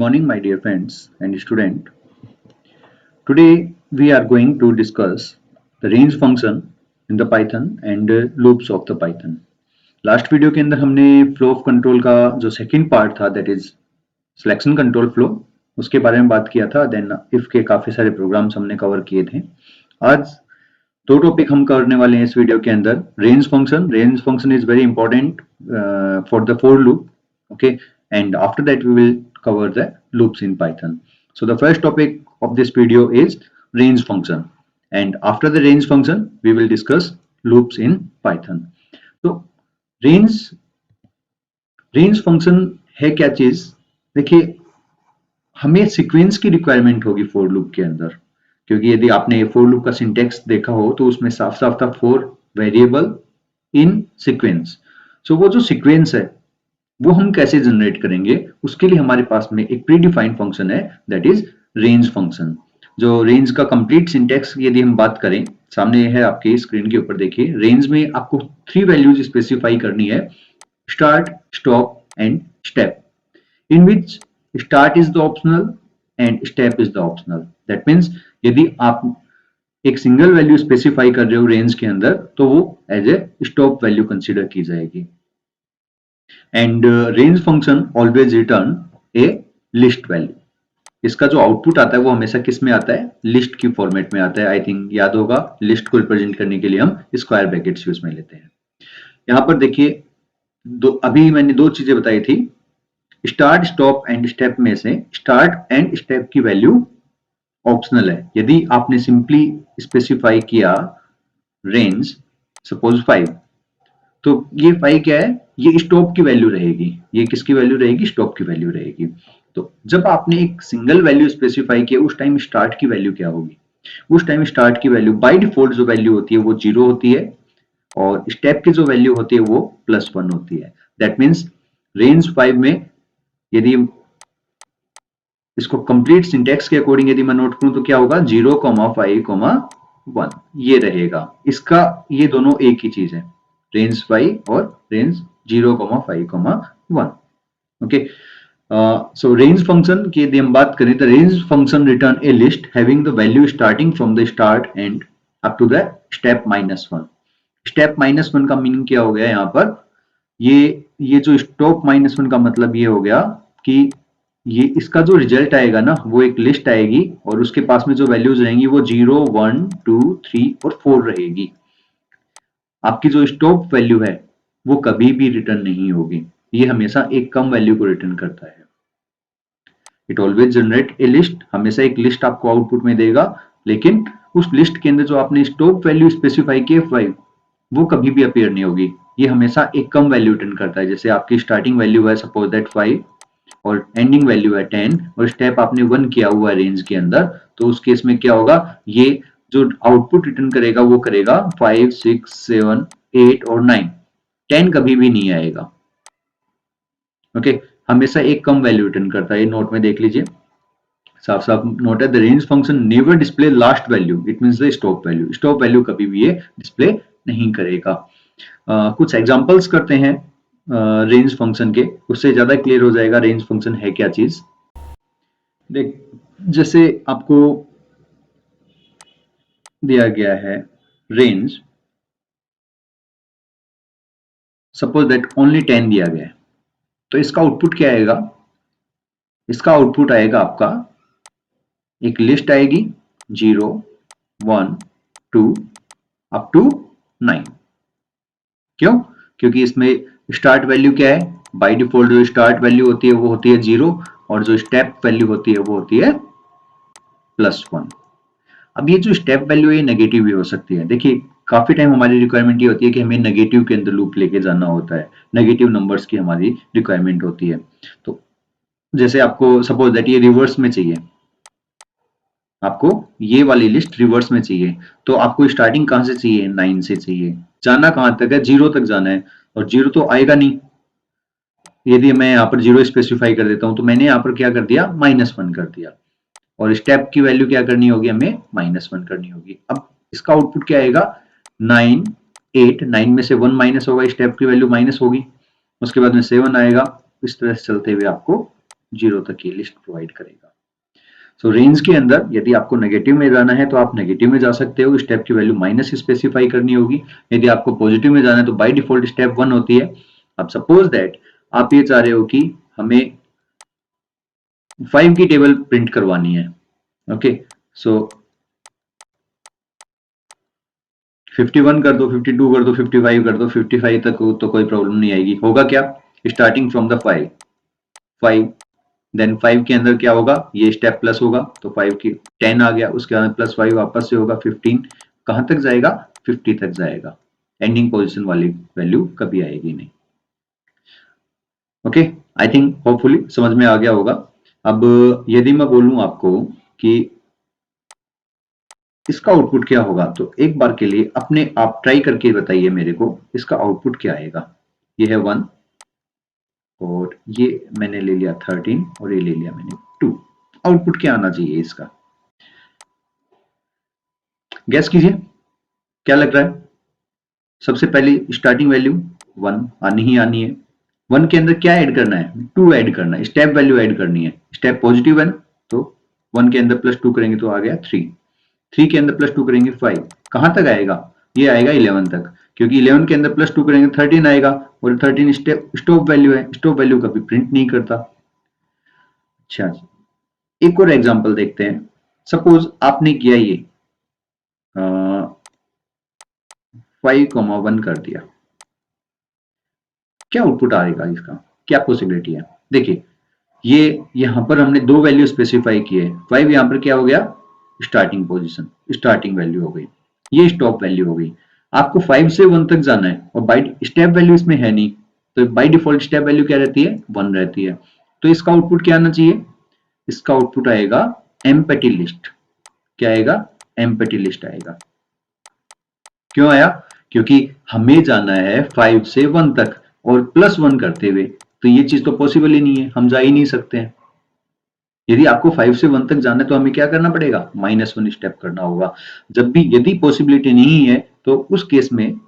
morning, my dear friends and student. Today we are going to discuss the range function in the Python and loops of the Python. Last video के अंदर हमने flow of control का जो second part था that is selection control flow उसके बारे में बात किया था. देन इफ के काफी सारे प्रोग्राम्स हमने कवर किए थे. आज दो टॉपिक हम करने वाले हैं इस वीडियो के अंदर. Range function is very important for the for loop. Okay, and after that we will cover the loops in Python. So the first topic of this video is range function, and after the range function we will discuss loops in Python. So range function है क्या चीज? देखिए, हमें sequence की requirement होगी for loop के अंदर, क्योंकि यदि आपने फॉर लूप का सिंटेक्स देखा हो तो उसमें साफ साफ था फॉर वेरिएबल इन सीक्वेंस. सो वो जो सीक्वेंस है वो हम कैसे जनरेट करेंगे, उसके लिए हमारे पास में एक प्री डिफाइंड फंक्शन है दैट इज रेंज फंक्शन. जो रेंज का कंप्लीट सिंटेक्स यदि हम बात करें, सामने है आपके स्क्रीन के ऊपर देखिए. रेंज में आपको 3 वैल्यूज स्पेसिफाई करनी है: start, stop and step, in which start is the optional and step is the optional. That means यदि आप एक सिंगल वैल्यू स्पेसिफाई कर रहे हो रेंज के अंदर तो वो as a stop value consider की जाएगी. And range function always return a list value. इसका जो आउटपुट आता है वो हमेशा किस में आता है? लिस्ट की फॉर्मेट में आता है. आई थिंक याद होगा, लिस्ट को रिप्रेजेंट करने के लिए हम स्क्वायर ब्रैकेट्स यूज में लेते हैं. यहां पर देखिए, अभी मैंने दो चीजें बताई थी. स्टार्ट, स्टॉप एंड स्टेप में से स्टार्ट एंड स्टेप की वैल्यू ऑप्शनल है. यदि आपने सिंपली स्पेसिफाई किया रेंज सपोज 5, तो ये 5 क्या है? ये स्टॉप की वैल्यू रहेगी. ये किसकी वैल्यू रहेगी? स्टॉप की वैल्यू रहेगी. तो जब आपने एक सिंगल वैल्यू स्पेसिफाई किया उस टाइम स्टार्ट की वैल्यू क्या होगी? उस टाइम स्टार्ट की वैल्यू बाय डिफॉल्ट जो वैल्यू होती है वो 0 होती है, और स्टेप की जो वैल्यू होती है वो +1 होती है. दैट मीन्स रेंज 5 में यदि इसको कंप्लीट सिंटेक्स के अकॉर्डिंग यदि मैं नोट करूं तो क्या होगा? 0, 5, 1 ये रहेगा. इसका ये दोनों एक ही चीज है, रेंज 5 और range 0, 5, 1. Okay, so range function की यदि हम बात करें तो range function return a list having the value starting from the start and up to the step -1. Step -1 का मीनिंग क्या हो गया यहाँ पर? ये जो स्टॉप -1 का मतलब ये हो गया कि ये इसका जो रिजल्ट आएगा ना वो एक लिस्ट आएगी, और उसके पास में जो वैल्यूज रहेंगी वो 0, 1, 2, 3 और 4 रहेगी. आपकी जो स्टॉप वैल्यू है वो कभी भी रिटर्न नहीं होगी. ये हमेशा एक कम वैल्यू को रिटर्न करता है. It always generate a list. हमेशा एक लिस्ट आपको आउटपुट में देगा, लेकिन उस लिस्ट के अंदर जो आपने स्टॉप वैल्यू स्पेसिफाई की 5 वो कभी भी अपीयर नहीं होगी. ये हमेशा एक कम वैल्यू रिटर्न करता है. जैसे आपकी स्टार्टिंग वैल्यू है सपोज दैट 5 और एंडिंग वैल्यू है 10 और स्टेप आपने 1 किया हुआ है रेंज के अंदर, तो उस केस में क्या होगा? ये जो आउटपुट रिटर्न करेगा वो करेगा 5, 6, 7, 8 और 9. 10 कभी भी नहीं आएगा. ओके, हमेशा एक कम वैल्यू रिटर्न करता है. ये नोट में देख लीजिए, साफ साफ नोट है. The range function never display last value, it means the stop value. Stop value कभी भी ये डिस्प्ले नहीं करेगा. कुछ एग्जांपल्स करते हैं रेंज फंक्शन के, उससे ज्यादा क्लियर हो जाएगा रेंज फंक्शन है क्या चीज. देख, जैसे आपको दिया गया है रेंज, सपोज दैट ओनली 10 दिया गया है, तो इसका आउटपुट क्या आएगा? इसका आउटपुट आएगा आपका एक लिस्ट आएगी 0, 1, 2 अप टू 9. क्यों? क्योंकि इसमें स्टार्ट वैल्यू क्या है? बाय डिफॉल्ट जो स्टार्ट वैल्यू होती है वो होती है 0, और जो स्टेप वैल्यू होती है वो होती है +1. अब ये जो स्टेप वैल्यू है नेगेटिव भी हो सकती है. देखिए, काफी टाइम हमारी रिक्वायरमेंट ये होती है कि हमें नेगेटिव के अंदर लूप लेके जाना होता है. नेगेटिव नंबर्स की हमारी रिक्वायरमेंट होती है. तो जैसे आपको सपोज दैट ये रिवर्स में चाहिए, आपको ये वाली लिस्ट रिवर्स में चाहिए, तो आपको स्टार्टिंग कहां से चाहिए? 9 से चाहिए. जाना कहां तक है? 0 तक जाना है, और 0 तो आएगा नहीं. यदि मैं यहाँ पर 0 स्पेसिफाई कर देता हूं तो मैंने यहाँ पर क्या कर दिया? -1 कर दिया. और स्टेप की वैल्यू क्या करनी होगी? हमें -1 करनी होगी. अब इसका आउटपुट क्या आएगा? 9, 8. 9 में से 1 माइनस होगा, स्टेप की वैल्यू माइनस होगी. उसके बाद में 7 आएगा. इस तरह से चलते हुए आपको 0 तक की लिस्ट प्रोवाइड करेगा। सो रेंज के अंदर यदि आपको नेगेटिव में जाना है तो आप नेगेटिव में जा सकते हो, स्टेप की वैल्यू माइनस स्पेसिफाई करनी होगी। यदि आपको पॉजिटिव में जाना है तो बाय डिफॉल्ट स्टेप 1 होती है। अब सपोज दैट आप ये चाह रहे हो कि हमें 5 की टेबल प्रिंट करवानी है। ओके, सो 51 कर दो, 52 कर दो, 55 कर दो, 55 तक हो तो कोई प्रॉब्लम नहीं आएगी। होगा क्या, स्टार्टिंग फ्रॉम द 5 देन 5 के अंदर क्या होगा, ये स्टेप प्लस होगा तो 5 की 10 आ गया, उसके बाद प्लस 5 वापस से होगा 15, कहां तक जाएगा, 50 तक जाएगा। एंडिंग पोजीशन वाली वैल्यू कभी आएगी नहीं। ओके, आई थिंक होपफुली समझ में आ गया होगा। अब यदि मैं बोलूं आपको कि इसका आउटपुट क्या होगा, तो एक बार के लिए अपने आप ट्राई करके बताइए मेरे को इसका आउटपुट क्या आएगा। ये है 1 और ये मैंने ले लिया 13 और ये ले लिया मैंने 2। आउटपुट क्या आना चाहिए इसका, गैस कीजिए क्या लग रहा है। सबसे पहले स्टार्टिंग वैल्यू 1 आनी ही आनी है। 1 के अंदर क्या ऐड करना है, 2 ऐड करना है, स्टेप वैल्यू ऐड करनी है। स्टेप पॉजिटिव है तो 1 के अंदर प्लस 2 करेंगे तो आ गया 3, 3 के अंदर प्लस 2 करेंगे 5, कहां तक आएगा, ये आएगा 11 तक, क्योंकि 11 के अंदर प्लस 2 करेंगे 13 आएगा और 13 स्टॉप वैल्यू है, स्टॉप वैल्यू कभी प्रिंट नहीं करता। अच्छा, एक और एग्जांपल देखते हैं। सपोज आपने किया ये 5,1 कर दिया, क्या आउटपुट आएगा इसका, क्या पॉसिबिलिटी है। देखिए ये यहां पर हमने दो वैल्यू स्पेसिफाई किए, 5 यहां पर क्या हो गया, स्टार्टिंग पोजीशन, स्टार्टिंग वैल्यू हो गई, ये स्टॉप वैल्यू हो गई। आपको 5 से 1 तक जाना है और बाय स्टेप वैल्यू इसमें है नहीं, तो बाय डिफॉल्ट स्टेप वैल्यू क्या रहती है, 1 रहती है। तो इसका आउटपुट क्या आना चाहिए, इसका आउटपुट आएगा एम्प्टी लिस्ट। क्या आएगा, एम्प्टी लिस्ट आएगा। क्यों आया, क्योंकि हमें जाना है 5 से 1 तक और प्लस 1 करते हुए, तो ये चीज तो पॉसिबल ही नहीं है, हम जा ही नहीं सकते हैं। यदि आपको 5 से 1 तक जाना है तो हमें क्या करना पड़ेगा, -1 स्टेप करना होगा। जब भी यदि पॉसिबिलिटी नहीं है तो उस केस में,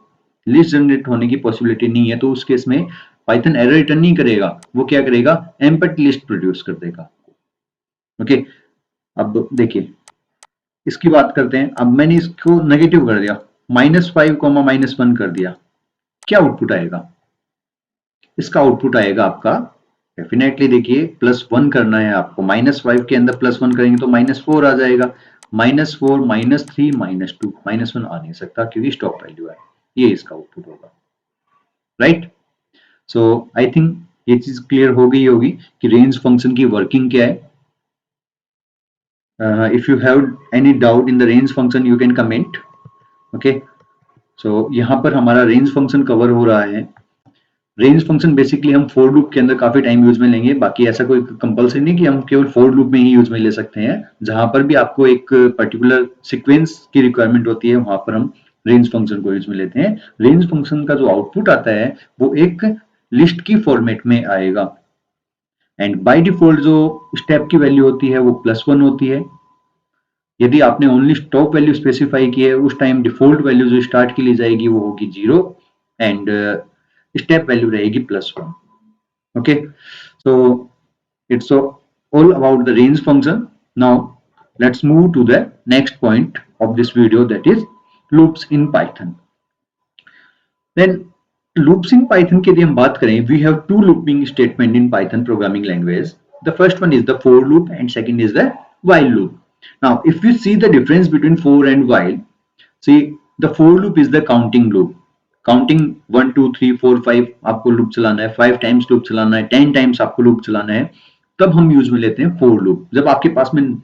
लिस्ट जनरेट होने की पॉसिबिलिटी नहीं है तो उस केस में पाइथन एरर रिटर्न नहीं करेगा, वो क्या करेगा, एम्प्टी लिस्ट प्रोड्यूस कर देगा। ओके, अब देखिए इसकी बात करते हैं। अब मैंने इसको नेगेटिव कर दिया, -5, -1 कर दिया, क्या आउटपुट आएगा, इसका आउटपुट आएगा आपका डेफिनेटली, देखिए +1 करना है आपको, -5 के अंदर +1 करेंगे तो -4 आ जाएगा, -4, -3, -2, -1 आ नहीं सकता क्योंकि स्टॉप वैल्यू है, ये इसका आउटपुट होगा। राइट, सो आई थिंक ये चीज क्लियर हो गई होगी कि रेंज फंक्शन की वर्किंग क्या है। If you have any doubt in the range function you can comment. Okay, so यहाँ पर हमारा रेंज फंक्शन कवर हो रहा है। रेंज फंक्शन बेसिकली हम फोर लूप के अंदर काफी टाइम यूज में लेंगे, बाकी ऐसा कोई कंपल्सरी नहीं कि हम केवल फोर लूप में ही यूज में ले सकते हैं। जहां पर भी आपको एक पर्टिकुलर सीक्वेंस की रिक्वायरमेंट होती है वहां पर हम रेंज फंक्शन को यूज में लेते हैं। रेंज फंक्शन का जो आउटपुट आता है वो एक लिस्ट की फॉर्मेट में आएगा एंड बाय डिफॉल्ट जो स्टेप की वैल्यू होती है वो +1 होती है। यदि आपने ओनली स्टॉप वैल्यू स्पेसिफाई की है उस टाइम डिफॉल्ट वैल्यू जो स्टार्ट की ली जाएगी वो होगी 0 एंड स्टेप वैल्यू रहेगी +1। okay, so it's all about the range function. Now let's move to the next point of this video, that is loops in Python. Then loops in Python की यदि हम बात करें, we have two looping statement in Python programming language. The first one is the for loop and second is the while loop. Now if we see the difference between for and while, see the for loop is the counting loop. Counting 1 2 3 4 5 आपको loop चलाना है, 5 times loop चलाना है, 10 times आपको loop चलाना है, तब हम यूज में लेते हैं फॉर लूप। जब आपके पास में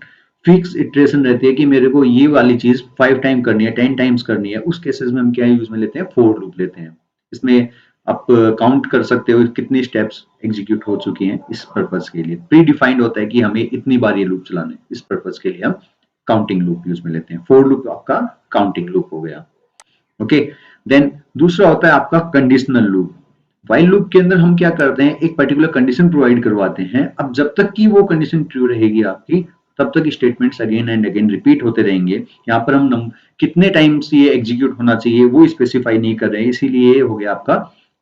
फिक्स इटरेशन रहती है कि मेरे को ये वाली चीज 5 टाइम करनी है, 10 टाइम्स करनी है, उस केसेस में हम क्या यूज में लेते हैं, फॉर लूप लेते हैं। इसमें आप काउंट कर सकते हो कितनी स्टेप्स एग्जीक्यूट हो चुकी हैं, इस पर्पज के लिए प्री डिफाइंड होता है कि हमें इतनी बार ये लूप चलाना है, इस पर्पज के लिए हम काउंटिंग लूप यूज में लेते हैं। फॉर लूप आपका काउंटिंग लूप हो गया। ओके, देन दूसरा होता है आपका कंडीशनल लूप। व्हाइल लूप के अंदर हम क्या करते हैं, एक पर्टिकुलर कंडीशन प्रोवाइड करवाते हैं। अब जब तक कि वो कंडीशन ट्रू रहेगी आपकी, तब तक statements again and again repeat होते रहेंगे। यहाँ पर हम कितने टाइम्स ये एग्जीक्यूट होना चाहिए वो स्पेसिफाई नहीं कर रहे हैं, इसीलिए हो गया आपका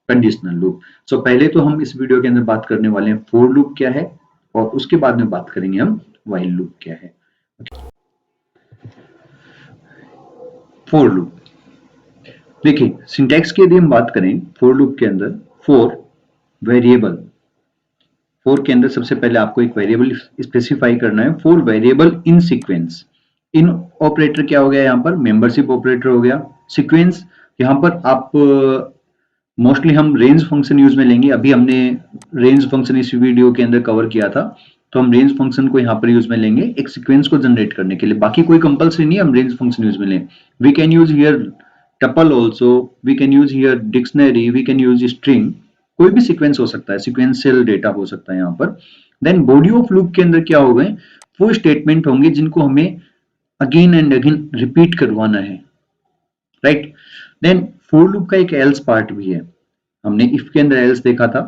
कंडीशनल लूप। सो पहले तो हम इस वीडियो के अंदर बात करने वाले हैं फॉर लूप क्या है, और उसके बाद में बात करेंगे हम व्हाइल लूप क्या है। फॉर लूप, देखिए सिंटैक्स की यदि हम बात करें फॉर लूप के अंदर, फॉर वेरिएबल, फॉर के अंदर सबसे पहले आपको एक वेरिएबल स्पेसिफाई करना है, for variable in sequence. In operator क्या हो गया यहाँ पर, मेंबरशिप ऑपरेटर हो गया। सीक्वेंस यहाँ पर आप मोस्टली हम रेंज फंक्शन यूज में लेंगे, अभी हमने रेंज फंक्शन इस वीडियो के अंदर कवर किया था, तो हम रेंज फंक्शन को यहाँ पर यूज में लेंगे एक सीक्वेंस को जनरेट करने के लिए, बाकी कोई कंपल्सरी नहीं है हम रेंज फंक्शन यूज में लें। We can use here tuple also, we can use here dictionary, we can use string, कोई भी सीक्वेंस हो सकता है, सीक्वेंशियल डेटा हो सकता है यहाँ पर। देन बॉडी ऑफ लूप के अंदर क्या हो गए, वो स्टेटमेंट होंगे जिनको हमें अगेन एंड अगेन रिपीट करवाना है, राइट। देन फॉर लूप का एक एल्स पार्ट भी है, हमने इफ के अंदर एल्स देखा था,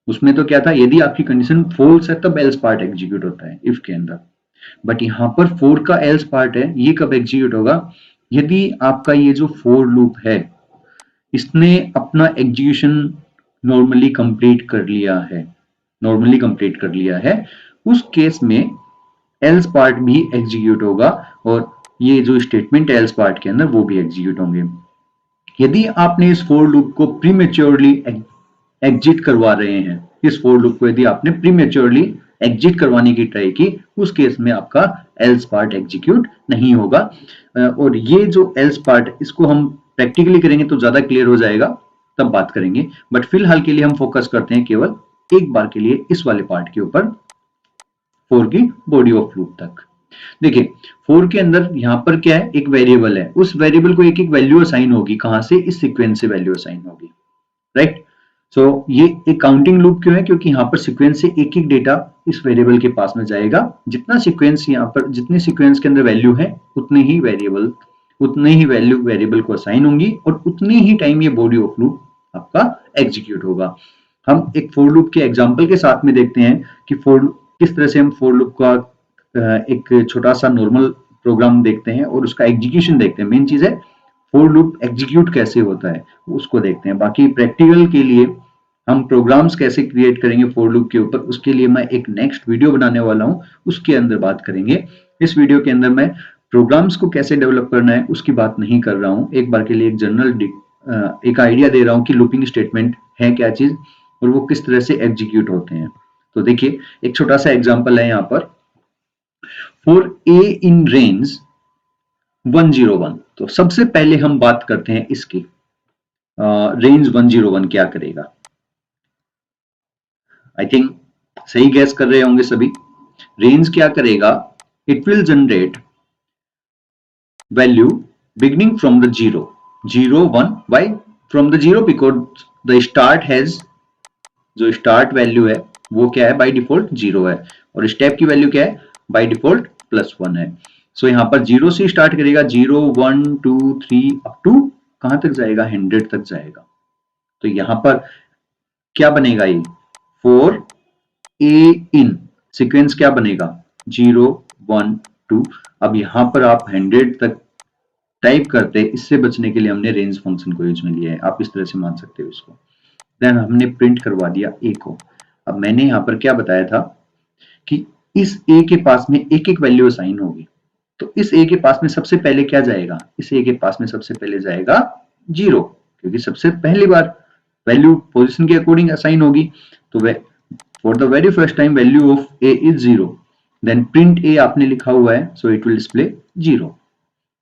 उसमें तो क्या था, यदि आपकी कंडीशन फॉल्स है तब एल्स पार्ट एग्जीक्यूट होता है इफ के अंदर, बट यहाँ पर फॉर का एल्स पार्ट है, ये कब एग्जीक्यूट होगा, यदि आपका ये जो फॉर लूप है इसने अपना एग्जीक्यूशन नॉर्मली कंप्लीट कर लिया है, नॉर्मली कंप्लीट कर लिया है, उस केस में एल्स पार्ट भी एग्जीक्यूट होगा और ये जो स्टेटमेंट एल्स पार्ट के अंदर वो भी एग्जीक्यूट होंगे। यदि आपने इस फॉर लूप को प्रीमेच्योरली एग्जिट करवा रहे हैं, इस फॉर लूप को यदि आपने प्रीमेच्योरली एग्जिट करवाने की ट्राई की, उस केस में आपका एल्स पार्ट एग्जीक्यूट नहीं होगा। और ये जो एल्स पार्ट, इसको हम प्रैक्टिकली करेंगे तो ज्यादा क्लियर हो जाएगा, तब बात करेंगे, बट फिलहाल के लिए हम फोकस करते हैं केवल एक बार के लिए इस वाले पार्ट के ऊपर, फॉर की बॉडी ऑफ लूप तक। देखिए फॉर के अंदर यहाँ पर क्या है, एक वेरिएबल है, उस वेरिएबल को एक एक वैल्यू असाइन होगी, कहां से, इस सीक्वेंस से वैल्यू असाइन होगी, राइट। सो ये एक काउंटिंग लूप क्यों है, क्योंकि यहाँ पर सीक्वेंस से एक एक डेटा इस वेरिएबल के पास में जाएगा, जितना सीक्वेंस यहाँ पर, जितने सीक्वेंस के अंदर वैल्यू है उतने ही वेरिएबल, उतने ही वैल्यू वेरिएबल को असाइन होंगी और उतने ही टाइम ये बॉडी ऑफ लूप आपका एग्जीक्यूट होगा। हम एक फॉर लूप के एग्जांपल के साथ में देखते हैं कि फॉर किस तरह से हम फॉर लूप का एक छोटा सा नॉर्मल प्रोग्राम देखते हैं और उसका एग्जीक्यूशन देखते हैं। मेन चीज है फॉर लूप एग्जीक्यूट कैसे होता है उसको देखते हैं, बाकी प्रैक्टिकल के लिए हम प्रोग्राम्स कैसे क्रिएट करेंगे फॉर लूप के ऊपर, उसके लिए मैं एक नेक्स्ट वीडियो बनाने वाला हूं, उसके अंदर बात करेंगे। इस वीडियो के अंदर मैं प्रोग्राम्स को कैसे डेवलप करना है उसकी बात नहीं कर रहा हूं, एक बार के लिए एक जनरल एक आइडिया दे रहा हूं कि लूपिंग स्टेटमेंट है क्या चीज और वो किस तरह से एग्जीक्यूट होते हैं। तो देखिए एक छोटा सा एग्जांपल है यहाँ पर, फॉर ए इन रेंज 101, तो सबसे पहले हम बात करते हैं इसकी, रेंज 101 क्या करेगा। आई थिंक सही गैस कर रहे होंगे सभी। रेंज क्या करेगा, it will generate value beginning from the 0 1, why from the 0 because the start has, जो स्टार्ट वैल्यू है वो क्या है, बाय डिफॉल्ट 0 है, और स्टेप की वैल्यू क्या है, बाय डिफॉल्ट +1 है। सो यहाँ पर 0 से स्टार्ट करेगा, 0 1 2 3 अप टू कहां तक जाएगा, 100 तक जाएगा। तो यहां पर क्या बनेगा, ये फॉर ए इन सीक्वेंस क्या बनेगा, 0 1 2। अब यहां पर आप 100 तक टाइप करते, इससे बचने के लिए हमने रेंज फंक्शन को यूज में लिया है, आप इस तरह से मान सकते हो इसको। देन हमने प्रिंट करवा दिया ए को। अब मैंने यहां पर क्या बताया था कि इस ए के पास में एक एक वैल्यू असाइन होगी, तो इस ए के पास में सबसे पहले क्या जाएगा, इस ए के पास में सबसे पहले जाएगा 0, क्योंकि सबसे पहली बार वैल्यू पोजीशन के अकॉर्डिंग असाइन होगी। तो for the very first time value of A is 0, then print A आपने लिखा हुआ है, so it will display 0।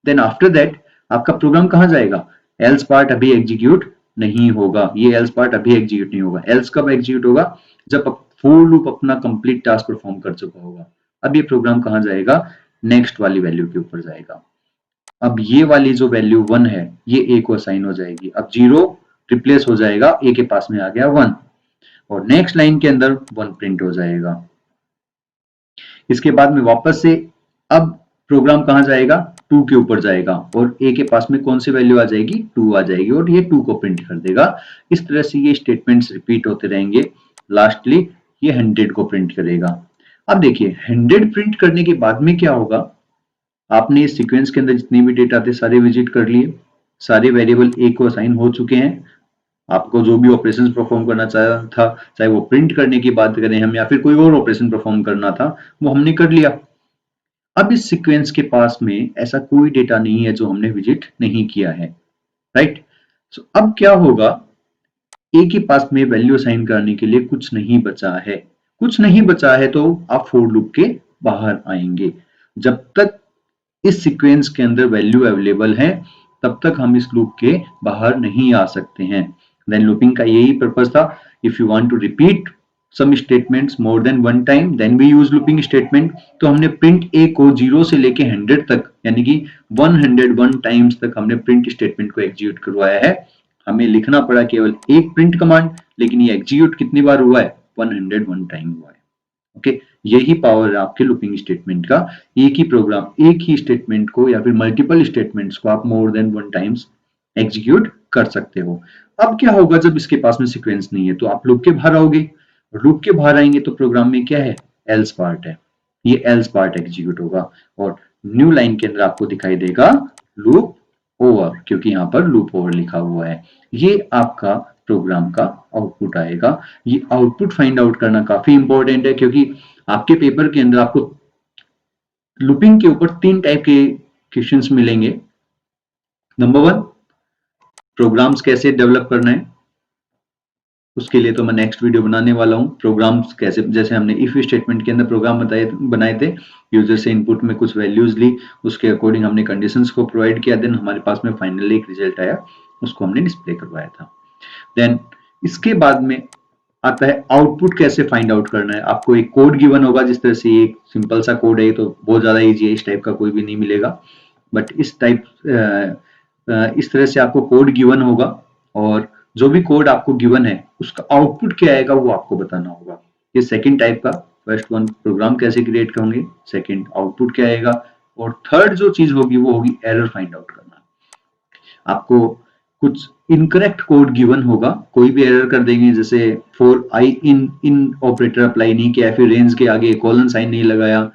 Then after that आपका प्रोग्राम कहां जाएगा, एल्स पार्ट अभी एग्जीक्यूट नहीं होगा, ये एल्स पार्ट अभी एग्जीक्यूट नहीं होगा। एल्स कब एग्जीक्यूट होगा, जब फॉर लूप अपना कंप्लीट टास्क परफॉर्म कर चुका होगा। अब ये प्रोग्राम कहां जाएगा, नेक्स्ट वाली वैल्यू के ऊपर जाएगा। अब ये वाली जो वैल्यू 1 है ये ए को असाइन हो जाएगी, अब 0 रिप्लेस हो जाएगा, ए के पास में आ गया 1 और नेक्स्ट लाइन के अंदर 1 प्रिंट हो जाएगा। इसके बाद में वापस से अब प्रोग्राम कहां जाएगा, 2 के ऊपर जाएगा और ए के पास में कौन सी वैल्यू आ जाएगी, 2 आ जाएगी और ये 2 को प्रिंट कर देगा। इस तरह से ये स्टेटमेंट्स रिपीट होते रहेंगे, लास्टली ये 100 को प्रिंट करेगा। अब देखिए 100 प्रिंट करने के बाद में क्या होगा, आपने इस सीक्वेंस के अंदर जितने भी डेटा थे सारे विजिट कर लिए, सारे वेरिएबल ए को असाइन हो चुके हैं, आपको जो भी ऑपरेशन परफॉर्म करना चाहा था, चाहे वो प्रिंट करने की बात करें हम या फिर कोई और ऑपरेशन परफॉर्म करना था, वो हमने कर लिया। अब इस सीक्वेंस के पास में ऐसा कोई डेटा नहीं है जो हमने विजिट नहीं किया है, राइट। सो अब क्या होगा, ए के पास में वैल्यू असाइन करने के लिए कुछ नहीं बचा है। कुछ नहीं बचा है तो आप फोर लूप के बाहर आएंगे। जब तक इस सीक्वेंस के अंदर वैल्यू अवेलेबल है तब तक हम इस लूप के बाहर नहीं आ सकते हैं। देन लूपिंग का यही पर्पस था। If you want to repeat some statements more than one time then we use looping statement. तो हमने प्रिंट ए को 0 से लेके 100 तक यानी कि 101 टाइम्स तक हमने प्रिंट स्टेटमेंट को एग्जीक्यूट करवाया है। हमें लिखना पड़ा केवल एक प्रिंट कमांड, लेकिन ये एग्जीक्यूट कितनी बार हुआ है, 101 टाइम हुआ है। ओके, यही पावर है आपके लूपिंग स्टेटमेंट का। एक ही प्रोग्राम एक ही स्टेटमेंट को या फिर मल्टीपल स्टेटमेंट्स को आप मोर देन वन टाइम्स एग्जीक्यूट कर सकते हो। अब क्या होगा जब इसके पास में सीक्वेंस नहीं है, तो आप लूप के बाहर आओगे। लूप के बाहर आएंगे तो प्रोग्राम में क्या है, एल्स पार्ट है। ये एल्स पार्ट एग्जीक्यूट होगा और न्यू लाइन के अंदर आपको दिखाई देगा लूप ओवर, क्योंकि यहाँ पर लूप ओवर लिखा हुआ है। ये आपका प्रोग्राम का आउटपुट आएगा। ये आउटपुट फाइंड आउट करना काफी इंपॉर्टेंट है, क्योंकि आपके पेपर के अंदर आपको लूपिंग के ऊपर 3 टाइप के क्वेश्चंस मिलेंगे। नंबर 1, प्रोग्राम्स कैसे डेवलप करना है, उसके लिए तो मैं नेक्स्ट वीडियो बनाने वाला हूँ। प्रोग्राम्स कैसे, जैसे हमने इफ स्टेटमेंट के अंदर प्रोग्राम बनाए थे, यूजर से इनपुट में कुछ वैल्यूज ली, उसके अकॉर्डिंग हमने कंडीशंस को प्रोवाइड किया, देन हमारे पास में फाइनली एक रिजल्ट आया, उसको हमने डिस्प्ले करवाया था। देन इसके बाद में आता है आउटपुट कैसे फाइंड आउट करना है। आपको एक कोड गिवन होगा, जिस तरह से एक सिंपल सा कोड है तो बहुत ज्यादा इजी है, इस टाइप का कोई भी नहीं मिलेगा, बट इस तरह से आपको कोड गिवन होगा और जो भी कोड आपको गिवन है उसका आउटपुट क्या आएगा वो आपको बताना होगा। ये सेकंड टाइप का, फर्स्ट वन प्रोग्राम कैसे क्रिएट होंगे, सेकंड आउटपुट क्या आएगा, और थर्ड जो चीज होगी वो होगी एरर फाइंड आउट करना। आपको कुछ इनकरेक्ट कोड गिवन होगा, कोई भी एरर कर देंगे, जैसे for I in in operator apply नहीं किया, फिर रेंज के आगे कॉलन साइन नहीं लगाया,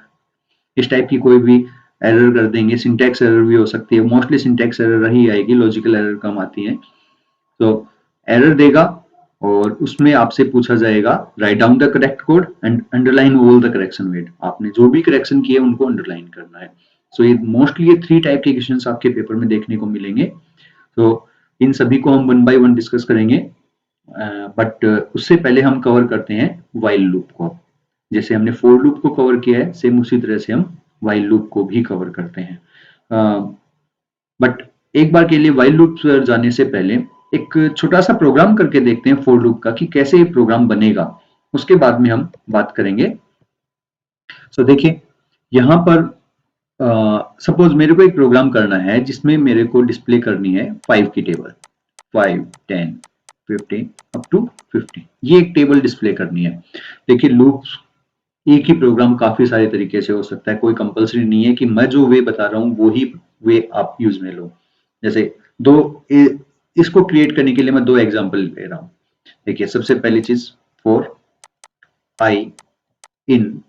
इस टाइप की कोई भी एरर कर देंगे। सिंटैक्स एरर भी हो सकती है, मोस्टली सिंटैक्स एरर ही आएगी, लॉजिकल एरर कम आती है। तो एरर देगा और उसमें आपसे पूछा जाएगा write down the correct code and underline all the correction made. आपने जो भी करेक्शन किए उनको अंडरलाइन करना है। सो ये मोस्टली ये 3 टाइप के क्वेश्चंस आपके पेपर में देखने को मिलेंगे। तो इन सभी को हम वन बाय वन डिस्कस करेंगे, बट उससे पहले हम कवर करते हैं वाइल लूप को। जैसे हमने फोर लूप को कवर किया है, सेम उसी तरह से हम वाइल लूप को भी कवर करते हैं। बट एक बार के लिए वाइल लूप जाने से पहले एक छोटा सा प्रोग्राम करके देखते हैं फोर लूप का, कि कैसे ये प्रोग्राम बनेगा, उसके बाद में हम बात करेंगे। सो देखिए यहाँ पर सपोज मेरे को एक प्रोग्राम करना है जिसमें मेरे को डिस्प्ले करनी है 5 की टेबल, 5, 10, 15 अप टू 50, ये एक टेबल डिस्प्ले करनी है। देखिए लूप्स एक ही प्रोग्राम काफी सारे तरीके से हो सकता है, कोई कंपलसरी नहीं है कि मैं जो वे बता रहा हूँ वो ही वे आप यूज में लो। जैसे इसको क्रिएट करने के लिए मैं 2 एग्जांपल ले रहा हूँ। देखिए सबसे पहली चीज, फॉर आई इन,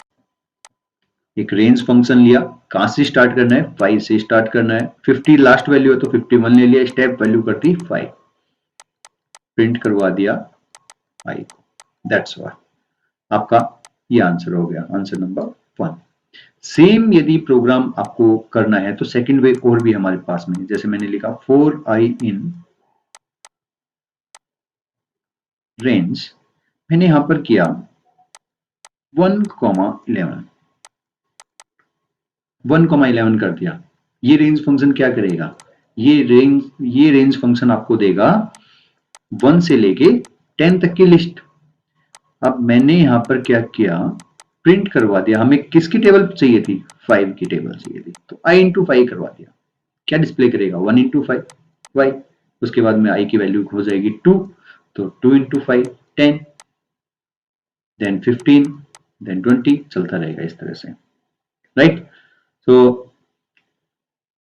एक रेंज फंक्शन लिया, कहां से स्टार्ट करना है, 5 से स्टार्ट करना है, 50 लास्ट वैल्यू है तो 51 ले लिया, स्टेप वैल्यू कर दी 5, प्रिंट करवा दिया 5, दैट्स व्हाट आपका ये आंसर हो गया, आंसर नंबर 1। सेम यदि प्रोग्राम आपको करना है तो सेकंड वे और भी हमारे पास में, जैसे मैंने लिखा फॉर आई इन रेंज, मैंने यहां पर किया 1,11, 1,11 कर दिया। ये रेंज फंक्शन क्या करेगा, ये रेंज फंक्शन आपको देगा 1 से लेके 10 तक की लिस्ट। अब मैंने यहां पर क्या किया, प्रिंट करवा दिया, हमें किसकी टेबल चाहिए थी, 5 की टेबल चाहिए थी, तो i इंटू 5 करवा दिया। क्या डिस्प्ले करेगा, 1 इंटू 5 वाई, उसके बाद में i की वैल्यू हो जाएगी 2, तो 2 इंटू 5 10, देन 15, देन 20, चलता रहेगा इस तरह से, राइट। तो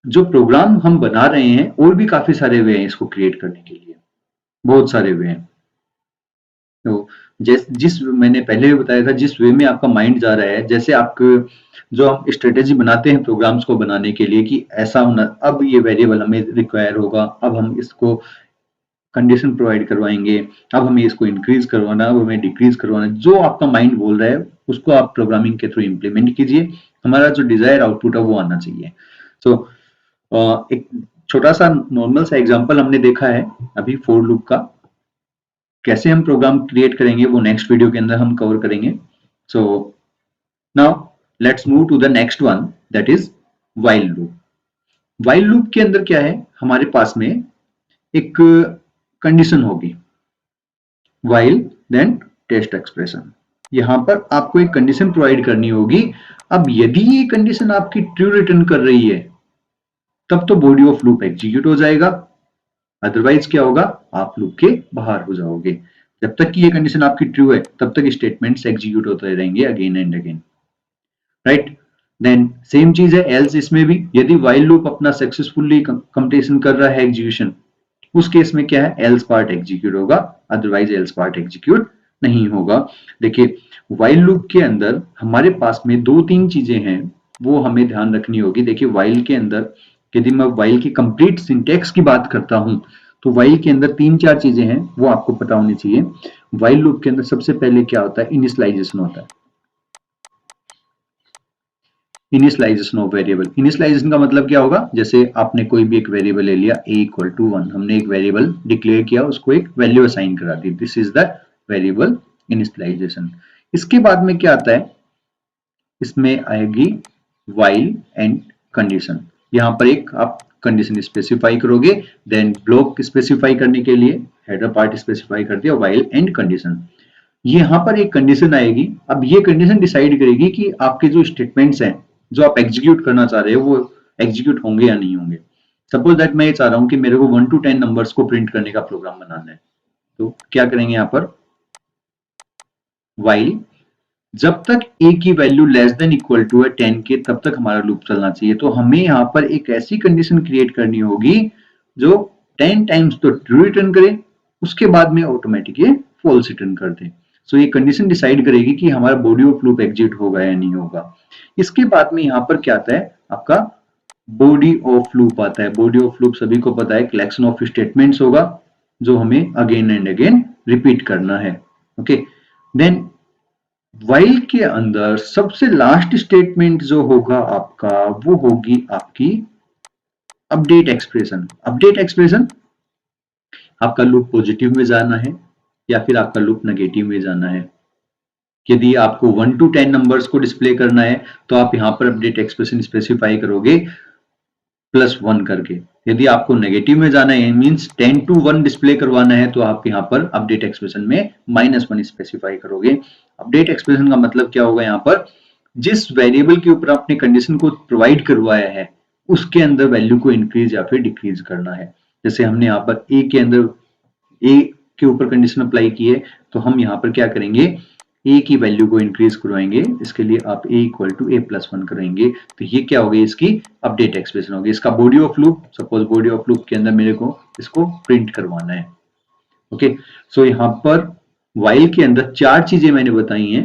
जो प्रोग्राम हम बना रहे हैं और भी काफी सारे वे हैं इसको क्रिएट करने के लिए, बहुत सारे वे हैं। तो जिस मैंने पहले भी बताया था, जिस वे में आपका माइंड जा रहा है, जैसे आप जो हम स्ट्रेटेजी बनाते हैं प्रोग्राम्स को बनाने के लिए कि ऐसा होना, अब ये वेरिएबल हमें रिक्वायर होगा, अब हम इसको कंडीशन प्रोवाइड करवाएंगे, अब हमें इसको इंक्रीज करवाना, अब हमें डिक्रीज करवाना, जो आपका माइंड बोल रहा है उसको आप प्रोग्रामिंग के थ्रू इंप्लीमेंट कीजिए, हमारा जो डिजायर आउटपुट है वो आना चाहिए। सो एक छोटा सा नॉर्मल सा एग्जांपल हमने देखा है अभी फॉर लूप का, कैसे हम प्रोग्राम क्रिएट करेंगे वो नेक्स्ट वीडियो के अंदर हम कवर करेंगे। So now let's move to the next one, that is while loop. While loop के अंदर क्या है, हमारे पास में एक कंडीशन होगी, व्हाइल देन टेस्ट एक्सप्रेशन। यहां पर आपको एक कंडीशन प्रोवाइड करनी होगी। अब यदि ये कंडीशन आपकी ट्रू रिटर्न कर रही है तब तो बॉडी ऑफ लूप एग्जीक्यूट हो जाएगा, अदरवाइज क्या होगा, आप लूप के बाहर हो जाओगे। जब तक कि ये कंडीशन आपकी ट्रू है तब तक स्टेटमेंट्स एग्जीक्यूट होते रहेंगे again and again, right. Then same चीज है एल्स, इसमें भी यदि व्हाइल लूप अपना सक्सेसफुली कंप्लीशन कर रहा है एग्जीक्यूशन, उस केस में क्या है, एल्स पार्ट एग्जीक्यूट होगा, अदरवाइज एल्स पार्ट एग्जीक्यूट नहीं होगा। देखिए व्हाइल लूप के अंदर हमारे पास में दो तीन चीजें हैं वो हमें ध्यान रखनी होगी। देखिए व्हाइल के अंदर यदि मैं व्हाइल की कंप्लीट सिंटेक्स की बात करता हूं तो व्हाइल के अंदर तीन चार चीजें हैं वो आपको पता होनी चाहिए। व्हाइल लूप के अंदर सबसे पहले क्या होता है, इनिशियलाइजेशन होता है। इनिशियलाइजेशन ऑफ वेरिएबल, इनिशियलाइजेशन का मतलब क्या होगा, जैसे आपने कोई भी एक वेरिएबल ले लिया a इक्वल टू 1, हमने एक वेरिएबल डिक्लेयर किया, उसको एक वैल्यू असाइन करा दी, this is the variable initialization. इसके बाद में क्या आता है, इसमें आएगी व्हाइल एंड कंडीशन। यहां पर एक आप कंडीशन स्पेसिफाई करोगे, देन ब्लॉक स्पेसिफाई करने के लिए हेडर पार्ट स्पेसिफाई कर दिया, व्हाइल एंड कंडीशन। यहां पर एक कंडीशन आएगी, अब ये कंडीशन डिसाइड करेगी कि आपके जो स्टेटमेंट्स हैं जो आप एग्जीक्यूट करना चाह रहे हो वो एग्जीक्यूट होंगे या नहीं होंगे। सपोज दैट मैं ये चाह रहा हूं कि मेरे को 1 to 10 नंबर्स को प्रिंट करने का प्रोग्राम बनाना है, तो क्या करेंगे यहां पर, व्हाइल जब तक a की value less than equal to है 10 के तब तक हमारा लूप चलना चाहिए। तो हमें यहां पर एक ऐसी कंडीशन क्रिएट करनी होगी जो 10 टाइम्स तो ट्रू रिटर्न करे, उसके बाद में ऑटोमेटिक ये फॉल्स रिटर्न कर दे। सो ये कंडीशन डिसाइड करेगी कि हमारा बॉडी ऑफ लूप एग्जिट होगा या नहीं होगा। इसके बाद में यहां पर क्या आता है, आपका बॉडी ऑफ लूप आता है। बॉडी ऑफ लूप सभी को पता है, कलेक्शन ऑफ स्टेटमेंट्स होगा जो हमें अगेन एंड अगेन रिपीट करना है। ओके, देन व्हाइल के अंदर सबसे लास्ट स्टेटमेंट जो होगा आपका वो होगी आपकी अपडेट एक्सप्रेशन। अपडेट एक्सप्रेशन, आपका लूप पॉजिटिव में जाना है या फिर आपका लूप नेगेटिव में जाना है। यदि आपको 1 to 10 नंबर्स को डिस्प्ले करना है तो आप यहां पर अपडेट एक्सप्रेशन स्पेसिफाई करोगे +1 करके। यदि आपको नेगेटिव में जाना है मींस 10 to 1 डिस्प्ले करवाना है तो आप यहां पर अपडेट एक्सप्रेशन में -1 स्पेसिफाई करोगे। अपडेट एक्सप्रेशन का मतलब क्या होगा, यहां पर जिस वेरिएबल के ऊपर आपने कंडीशन को प्रोवाइड करवाया है उसके अंदर वैल्यू को इंक्रीज या फिर डिक्रीज करना है। जैसे हमने यहाँ पर ए के अंदर ए के ऊपर कंडीशन अप्लाई की है तो हम यहाँ पर क्या करेंगे, ए की वैल्यू को इंक्रीज करवाएंगे, इसके लिए आप ए इक्वल टू a+1 करेंगे। तो ये क्या होगी, इसकी अपडेट एक्सप्रेशन होगी। इसका body of loop, suppose body of loop के अंदर मेरे को इसको प्रिंट करवाना है। ओके, सो यहाँ पर व्हाइल के अंदर चार चीजें मैंने बताई हैं।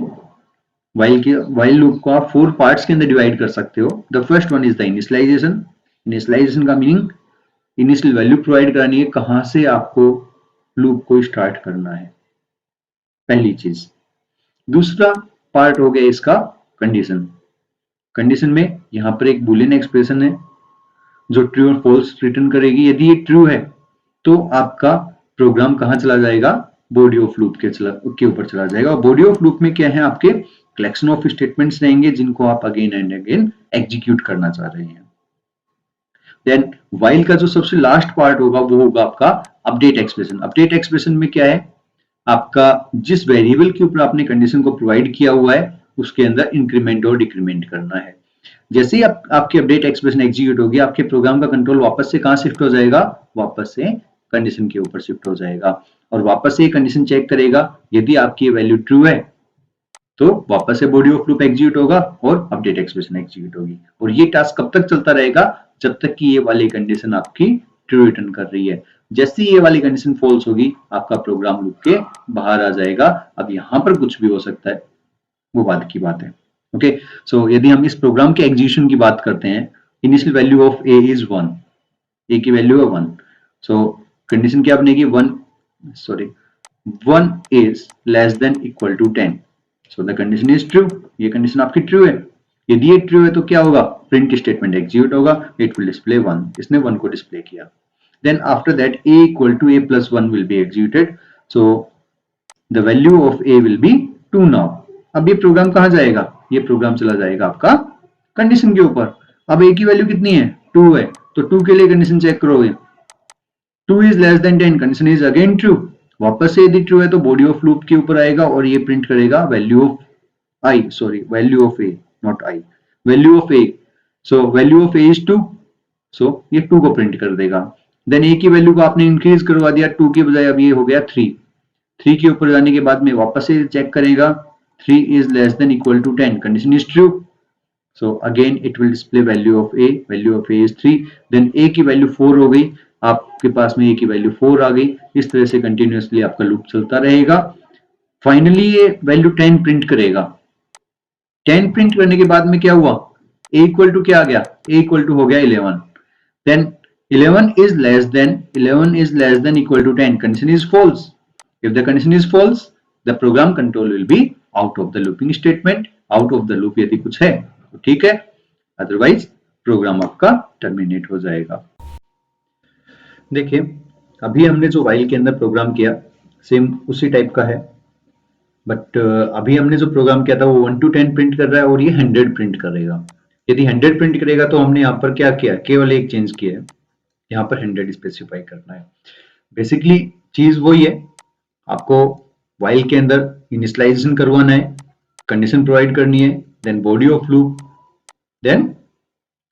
व्हाइल लूप को आप 4 पार्ट्स के अंदर डिवाइड कर सकते हो। The first one is the initialization. Initialization का मीनिंग इनिशियल वैल्यू प्रोवाइड करानी है, कहां से आपको लूप को स्टार्ट करना है, पहली चीज। दूसरा पार्ट हो गया इसका कंडीशन। कंडीशन में यहां पर एक बुलियन एक्सप्रेशन है जो ट्रू और फॉल्स रिटर्न करेगी। यदि ये ट्रू है तो आपका प्रोग्राम कहां चला जाएगा, बॉडी ऑफ लूप के ऊपर चला जाएगा। और बॉडी ऑफ लूप में क्या है, आपके कलेक्शन ऑफ स्टेटमेंट्स रहेंगे जिनको आप अगेन एंड अगेन एग्जीक्यूट करना चाह रहे हैं। देन व्हाइल का जो सबसे लास्ट पार्ट होगा वो होगा आपका अपडेट एक्सप्रेशन। अपडेट एक्सप्रेशन में क्या है, आपका जिस वेरिएबल के ऊपर आपने कंडीशन को प्रोवाइड किया हुआ है उसके अंदर इंक्रीमेंट और डिक्रीमेंट करना है। जैसे ही आपकी अपडेट एक्सप्रेशन एग्जीक्यूट होगी आपके प्रोग्राम का कंट्रोल वापस से कहां शिफ्ट हो जाएगा, वापस से कंडीशन के ऊपर शिफ्ट हो जाएगा और वापस से कंडीशन चेक करेगा। यदि आपकी वैल्यू ट्रू है तो वापस से बॉडी ऑफ लूप एग्जीक्यूट होगा और अपडेट एक्सप्रेशन एग्जीक्यूट होगी। और ये टास्क कब तक चलता रहेगा, जब तक कि ये वाली कंडीशन आपकी ट्रू रिटर्न कर रही है। जैसे ये वाली कंडीशन फॉल्स होगी आपका प्रोग्राम लूप के बाहर आ जाएगा। अब यहां पर कुछ भी हो सकता है, वो बाद की बात है। ओके, सो यदि हम इस प्रोग्राम के एग्जीक्यूशन की बात करते हैं, initial value of A is 1, a की वैल्यू है 1। सो कंडीशन क्या बनेगी, 1 is less than equal to 10, so the condition is true, ये कंडीशन आपकी ट्रू है। यदि ये ट्रू है तो क्या होगा, प्रिंट स्टेटमेंट एग्जीक्यूट होगा, इट विल डिस्प्ले 1, इसने 1 को डिस्प्ले किया। Then after that a equal to a plus 1 will be executed, so the value of a will be 2 now. अब ये प्रोग्राम कहां जाएगा, ये प्रोग्राम चला जाएगा आपका कंडीशन के ऊपर। अब a की वैल्यू कितनी है, 2 है, तो 2 के लिए कंडीशन चेक करोगे, 2 is less then 10, condition is again true. वापस से यदि ट्रू है तो बॉडी ऑफ लूप के ऊपर आएगा और ये प्रिंट करेगा value of value of A, not I, value of A. So value of A is 2, सो ये 2 को प्रिंट कर देगा। देन ए की वैल्यू को आपने इंक्रीज करवा दिया, 2 के बजाय अब ये हो गया 3, 3 के ऊपर जाने के बाद में वापस से चेक करेगा, 3 is less than equal to 10, condition is true, so again it will display value of a is 3, then a की वैल्यू 4 हो गई, आपके पास में a की वैल्यू 4 आ गई। इस तरह से कंटिन्यूअसली आपका लूप चलता रहेगा। फाइनली ये वैल्यू 10 प्रिंट करेगा। 10 प्रिंट करने के बाद में क्या हुआ, a इक्वल टू क्या आ गया, a इक्वल टू हो गया 11, then 11 is less than equal to 10, condition is false, if the condition is false the program control will be out of the looping statement, out of the loop यदि कुछ है तो ठीक है, otherwise programme आपका terminate हो जाएगा। देखिए अभी हमने जो व्हाइल के अंदर प्रोग्राम किया सेम उसी टाइप का है, बट अभी हमने जो प्रोग्राम किया था वो 1 to 10 प्रिंट कर रहा है और ये 100 प्रिंट करेगा। यदि 100 प्रिंट करेगा तो हमने यहाँ पर क्या किया, केवल एक चेंज किया है, यहाँ पर 100 स्पेसिफाई करना है। बेसिकली चीज वही है, आपको व्हाइल के अंदर इनिशियलाइजेशन करवाना है, कंडीशन प्रोवाइड करनी है, then body of loop, then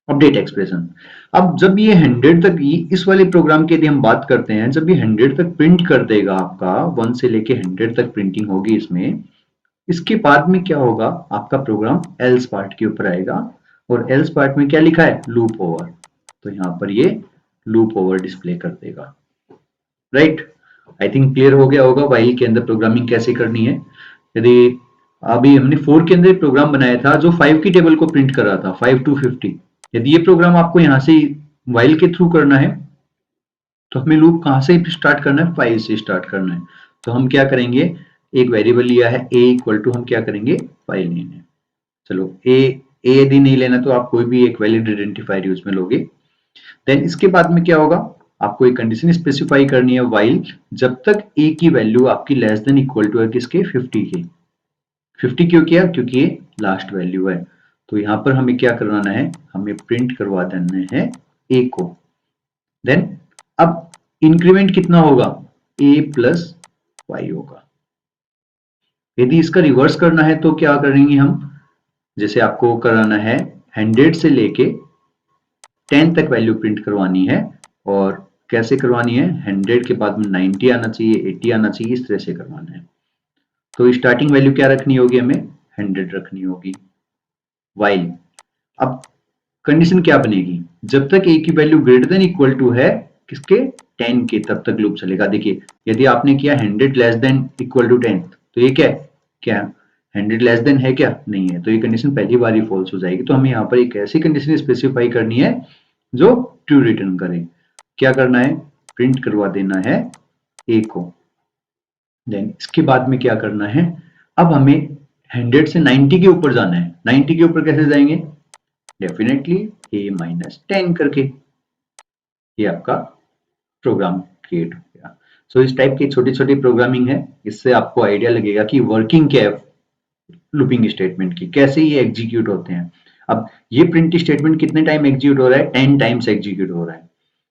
update expression. अब जब ये 100 तक, इस वाले प्रोग्राम की यदि हम बात करते हैं, जब ये 100 तक प्रिंट कर देगा आपका, 1 से लेके 100 तक प्रिंटिंग होगी इसमें, इसके बाद में क्या होगा, आपका प्रोग्राम एल्स पार्ट के ऊपर आएगा और एल्स पार्ट में क्या लिखा है, लूप ओवर, तो यहाँ पर ये लूप ओवर डिस्प्ले कर देगा। राइट, आई थिंक क्लियर हो गया होगा व्हाइल के अंदर प्रोग्रामिंग कैसे करनी है। यदि अभी हमने 4 के अंदर प्रोग्राम बनाया था जो 5 की टेबल को प्रिंट कर रहा था, 5 to 50, यदि ये प्रोग्राम आपको यहाँ से व्हाइल के थ्रू करना है तो हमें लूप कहाँ से स्टार्ट करना है, 5 से स्टार्ट करना है। तो हम क्या करेंगे, एक वेरिएबल लिया है a इक्वल टू, हम क्या करेंगे 5 लेना है। चलो a यदि नहीं लेना तो आप कोई भी एक वैलिड आइडेंटिफायर यूज में लोगे। देन इसके बाद में क्या होगा, आपको एक कंडीशन स्पेसिफाई करनी है व्हाइल जब तक a की वैल्यू आपकी लेस देन इक्वल टू है किसके, 50 के। 50 क्यों किया, क्योंकि ये लास्ट वैल्यू है। तो यहां पर हमें क्या करवाना है, हमें प्रिंट करवा देना है a को। देन अब इंक्रीमेंट कितना होगा, a प्लस y होगा। यदि इसका रिवर्स करना है तो क्या करेंगे हम, जैसे आपको कराना है 100 से लेके 10 तक वैल्यू प्रिंट करवानी है, और कैसे करवानी है, 100 के बाद में 90 आना चाहिए, 80 आना चाहिए, इस तरह से करवाना है। तो स्टार्टिंग वैल्यू क्या रखनी होगी, हमें 100 रखनी होगी। वाइल अब कंडीशन क्या बनेगी, जब तक a की value greater than equal to है किसके, 10 के, तब तक लूप चलेगा। देखिए यदि आपने किया 100 लेस देन इक्वल टू 10, तो ये क्या है, क्या 100 लेस देन है क्या, नहीं है, तो ये कंडीशन पहली बार ही फॉल्स हो जाएगी। तो हमें यहाँ पर एक ऐसी कंडीशन स्पेसिफाई करनी है जो ट्रू रिटर्न करे। क्या करना है, प्रिंट करवा देना है a को। देन इसके बाद में क्या करना है, अब हमें 100 से 90 के ऊपर जाना है। 90 के ऊपर कैसे जाएंगे, डेफिनेटली a माइनस 10 करके। ये आपका प्रोग्राम क्रिएट हो गया। सो इस टाइप की छोटी छोटी प्रोग्रामिंग है, इससे आपको आइडिया लगेगा कि वर्किंग क्या है लूपिंग स्टेटमेंट की, कैसे ये एग्जीक्यूट होते हैं। अब ये प्रिंट स्टेटमेंट कितने टाइम एग्जीक्यूट हो रहा है, 10 टाइम्स एग्जीक्यूट हो रहा है।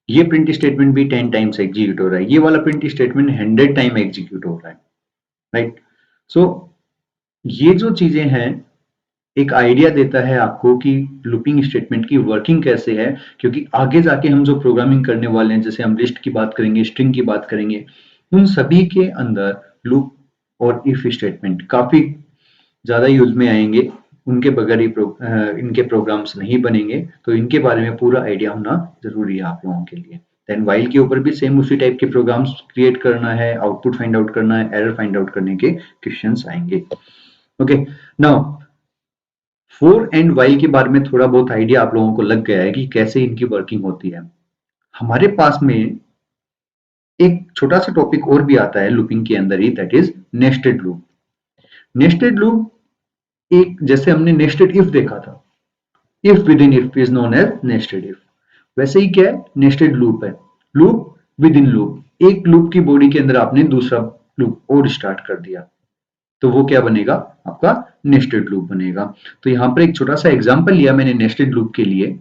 ये प्रिंट स्टेटमेंट भी 10 टाइम्स एग्जीक्यूट हो रहा है। ये वाला प्रिंट स्टेटमेंट 100 टाइम एग्जीक्यूट हो रहा है। राइट, सो ये जो चीजें हैं एक आइडिया देता है आपको कि लूपिंग स्टेटमेंट की वर्किंग कैसे है, क्योंकि आगे जाके हम जो प्रोग्रामिंग करने वाले हैं, जैसे हम लिस्ट की बात करेंगे, स्ट्रिंग की बात करेंगे, उन सभी के अंदर लूप और इफ स्टेटमेंट काफी ज्यादा यूज में आएंगे। उनके बगैर ही इनके प्रोग्राम्स नहीं बनेंगे, तो इनके बारे में पूरा आइडिया होना जरूरी है आप लोगों के लिए। देन व्हाइल के ऊपर भी सेम उसी टाइप के प्रोग्राम्स क्रिएट करना है, आउटपुट फाइंड आउट करना है, एरर फाइंड आउट करने के क्वेश्चंस आएंगे। Okay, now four and while के बारे में थोड़ा बहुत आइडिया आप लोगों को लग गया है कि कैसे इनकी वर्किंग होती है। हमारे पास में एक छोटा सा टॉपिक और भी आता है लूपिंग के अंदर ही, that is nested loop. Nested loop एक, जैसे हमने नेस्टेड इफ देखा था, if within if is known as nested if, वैसे ही क्या है, नेस्टेड लूप है, लूप विद इन लूप, एक लूप की बॉडी के अंदर आपने दूसरा लूप और स्टार्ट कर दिया, तो वो क्या बनेगा, आपका नेस्टेड लूप बनेगा। तो यहां पर एक छोटा सा एग्जांपल लिया मैंने नेस्टेड लूप के लिए,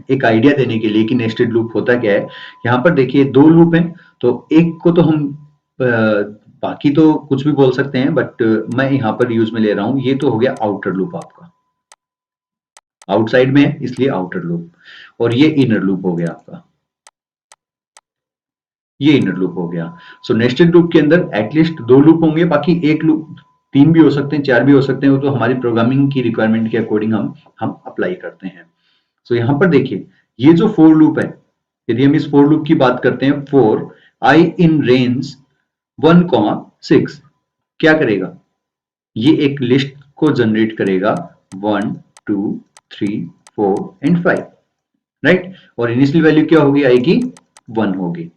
एक आइडिया देने के लिए कि नेस्टेड लूप होता क्या है। यहाँ पर देखिए दो लूप हैं, तो एक को तो हम बाकी तो कुछ भी बोल सकते हैं, बट मैं यहाँ पर यूज में ले रहा हूं, ये तो हो गया आउटर लूप आपका, आउटसाइड में है इसलिए आउटर लूप, और ये इनर लूप हो गया आपका, ये इनर लूप हो गया। सो नेस्टेड लूप के अंदर एटलीस्ट दो लूप होंगे, बाकी एक लूप, तीन भी हो सकते हैं, चार भी हो सकते हैं, वो तो हमारी प्रोग्रामिंग की रिक्वायरमेंट के अकॉर्डिंग हम अप्लाई करते हैं। सो यहाँ पर देखिए ये जो फोर लूप है, यदि हम इस फोर लूप की बात करते हैं, फोर आई इन रेंज 1,6 क्या करेगा, ये एक लिस्ट को जनरेट करेगा 1 2 3 4 एंड 5, राइट, और इनिशियल वैल्यू क्या होगी आई की, 1 होगी।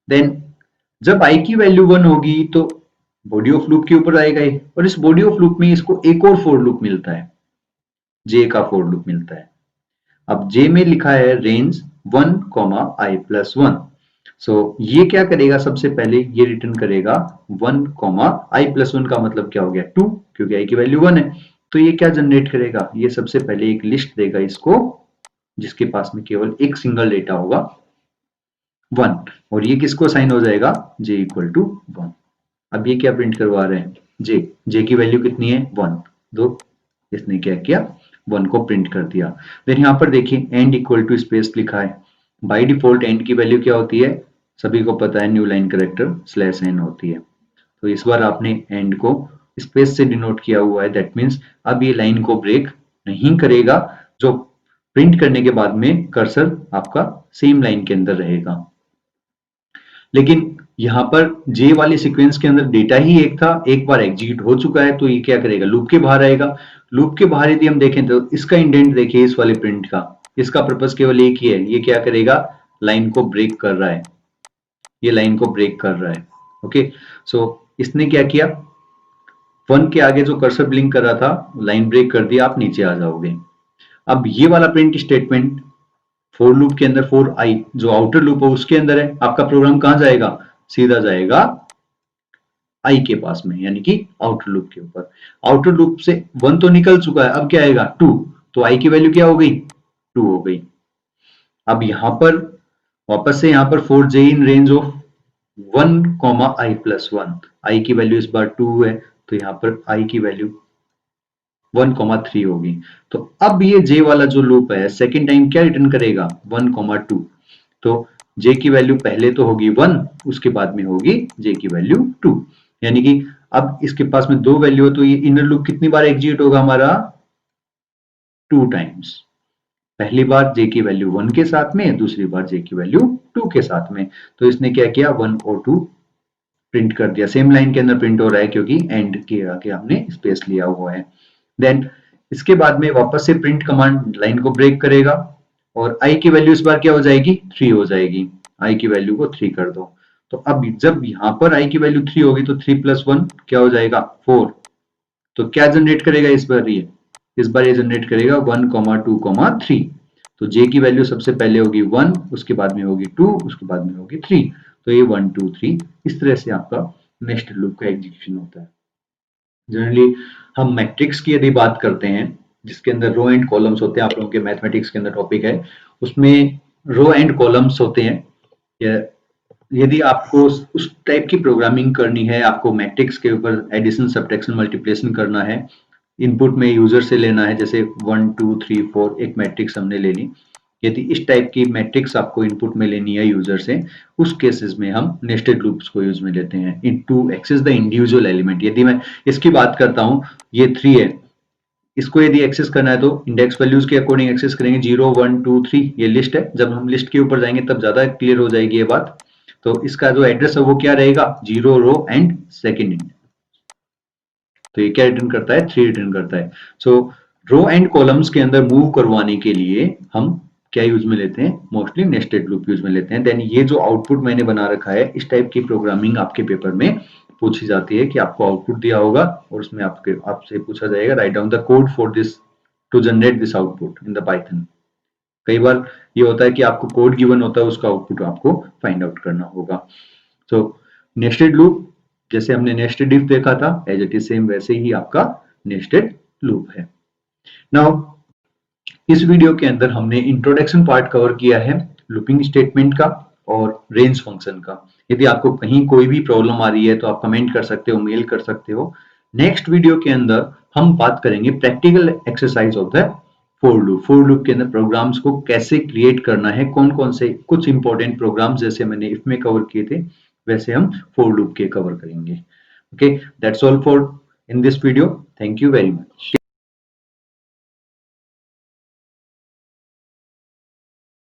देन जब आई की वैल्यू 1 होगी तो बॉडी ऑफ लूप के ऊपर आएगा ये, और इस बॉडी ऑफ लूप में इसको एक और फोर लूप मिलता है, जे का फोर लूप मिलता है। अब जे में लिखा है रेंज 1 आई प्लस 1, सो ये क्या करेगा, सबसे पहले ये रिटर्न करेगा 1 आई प्लस 1 का मतलब क्या हो गया 2, क्योंकि आई की वैल्यू 1 है। तो ये क्या जनरेट करेगा, ये सबसे पहले एक लिस्ट देगा इसको, जिसके पास में केवल एक सिंगल डेटा होगा 1, और ये किसको साइन हो जाएगा, जे इक्वल टू 1। अब ये क्या प्रिंट करवा रहे हैं, जे की वैल्यू कितनी है 1, दो, इसने क्या किया 1 को प्रिंट कर दिया। देन यहाँ पर देखिए एंड इक्वल टू स्पेस लिखा है, बाय डिफॉल्ट एंड की वैल्यू क्या होती है, सभी को पता है, new line character slash n होती है। तो इस बार आपने एंड को स्पेस से डिनोट किया हुआ है, दैट मीन्स अब ये लाइन को ब्रेक नहीं करेगा, जो प्रिंट करने के बाद में कर्सर आपका सेम लाइन के अंदर रहेगा। लेकिन यहाँ पर जे वाले सीक्वेंस के अंदर डेटा ही एक था, एक बार एग्जीक्यूट हो चुका है, तो ये क्या करेगा, लूप के बाहर आएगा। लूप के बाहर यदि हम देखें तो इसका इंडेंट देखिए, इस वाले प्रिंट का, इसका पर्पस केवल एक ही है, ये क्या करेगा, लाइन को ब्रेक कर रहा है, ये लाइन को ब्रेक कर रहा है। ओके, सो इसने क्या किया, 1 के आगे जो कर्सर ब्लिंक कर रहा था, लाइन ब्रेक कर दिया, आप नीचे आ जाओगे। अब ये वाला प्रिंट स्टेटमेंट फोर लूप के अंदर, फोर आई जो आउटर लूप है उसके अंदर है, आपका प्रोग्राम कहां जाएगा, सीधा जाएगा आई के पास में, यानी कि आउटर लूप के ऊपर। आउटर लूप से 1 तो निकल चुका है, अब क्या आएगा 2, तो आई की वैल्यू क्या हो गई, 2 हो गई। अब यहां पर वापस से यहां पर 4j in range of 1 I plus 1, आई की वैल्यू इस बार 2 है, तो यहां पर आई की वैल्यू 1,3 होगी। तो अब ये जे वाला जो लूप है सेकेंड टाइम क्या रिटर्न करेगा 1,2, तो जे की वैल्यू पहले तो होगी 1, उसके बाद में होगी जे की वैल्यू 2, यानी कि अब इसके पास में दो वैल्यू है, तो ये इनर लूप कितनी बार एग्जीक्यूट होगा हमारा, 2 टाइम्स। पहली बार जे की वैल्यू 1 के साथ में, दूसरी बार जे की वैल्यू 2 के साथ में। तो इसने क्या किया 1 और 2 प्रिंट कर दिया, सेम लाइन के अंदर प्रिंट हो रहा है क्योंकि एंड के आगे हमने स्पेस लिया हुआ है। देन इसके बाद में वापस से प्रिंट कमांड लाइन को ब्रेक करेगा, और आई की वैल्यू इस बार क्या हो जाएगी 3 हो जाएगी, आई की वैल्यू को 3 कर दो। तो अब जब यहां पर आई की वैल्यू 3 होगी तो 3 प्लस 1 क्या हो जाएगा 4, तो क्या जनरेट करेगा इस बार ये, इस बार ये जनरेट करेगा 1,2,3। तो जे की वैल्यू सबसे पहले होगी 1, उसके बाद में होगी 2, उसके बाद में होगी 3, तो ये 1 2 3 इस तरह से आपका नेस्टेड लूप का एग्जीक्यूशन होता है। जनरली हम मैट्रिक्स की यदि बात करते हैं, जिसके अंदर रो एंड कॉलम्स होते हैं, आप लोगों के मैथमेटिक्स के अंदर टॉपिक है, उसमें रो एंड कॉलम्स होते हैं। यदि आपको उस टाइप की प्रोग्रामिंग करनी है, आपको मैट्रिक्स के ऊपर एडिशन सब्ट्रैक्शन मल्टीप्लिकेशन करना है, इनपुट में यूजर से लेना है, जैसे 1 2 3 4 एक मैट्रिक्स हमने ले ली, यदि इस टाइप की मैट्रिक्स आपको इनपुट में लेनी है यूजर से, उस केसेस में हम नेस्टेड लूप्स को यूज में लेते हैं in to access the individual element. यदि मैं इसकी बात करता हूं, ये 3 है, इसको यदि एक्सेस करना है तो इंडेक्स वैल्यूज के अकॉर्डिंग एक्सेस करेंगे, 0 1 2 3 ये लिस्ट है, जब हम लिस्ट के ऊपर जाएंगे तब ज्यादा क्लियर हो जाएगी ये बात। तो इसका जो एड्रेस है वो क्या रहेगा 0 रो एंड सेकेंड इंडेक्स, तो ये क्या रिटर्न करता है 3 रिटर्न करता है। सो रो एंड कॉलम्स के अंदर मूव करवाने के लिए हम क्या यूज में लेते हैं, मोस्टली नेस्टेड लूप यूज में लेते हैं। देन ये जो आउटपुट मैंने बना रखा है, इस टाइप की प्रोग्रामिंग आपके पेपर में पूछी जाती है कि आपको आउटपुट दिया होगा और उसमें आपसे पूछा जाएगा write down the code for this to generate this output in the Python. कई बार ये होता है कि आपको कोड गिवन होता है, उसका आउटपुट आपको फाइंड आउट करना होगा। सो नेस्टेड लूप, जैसे हमने नेस्टेड इफ देखा था, एज इट इज सेम वैसे ही आपका नेस्टेड लूप है। नाउ इस वीडियो के अंदर हमने इंट्रोडक्शन पार्ट कवर किया है लूपिंग स्टेटमेंट का और रेंज फंक्शन का। यदि आपको कहीं कोई भी प्रॉब्लम आ रही है तो आप कमेंट कर सकते हो, मेल कर सकते हो। नेक्स्ट वीडियो के अंदर हम बात करेंगे practical exercise of the for loop. Four loop के अंदर प्रोग्राम्स को कैसे क्रिएट करना है, कौन कौन से कुछ इंपॉर्टेंट प्रोग्राम्स जैसे मैंने इफ में कवर किए थे वैसे हम फोर लूप के कवर करेंगे। Okay, that's all for in this video. Thank you very much.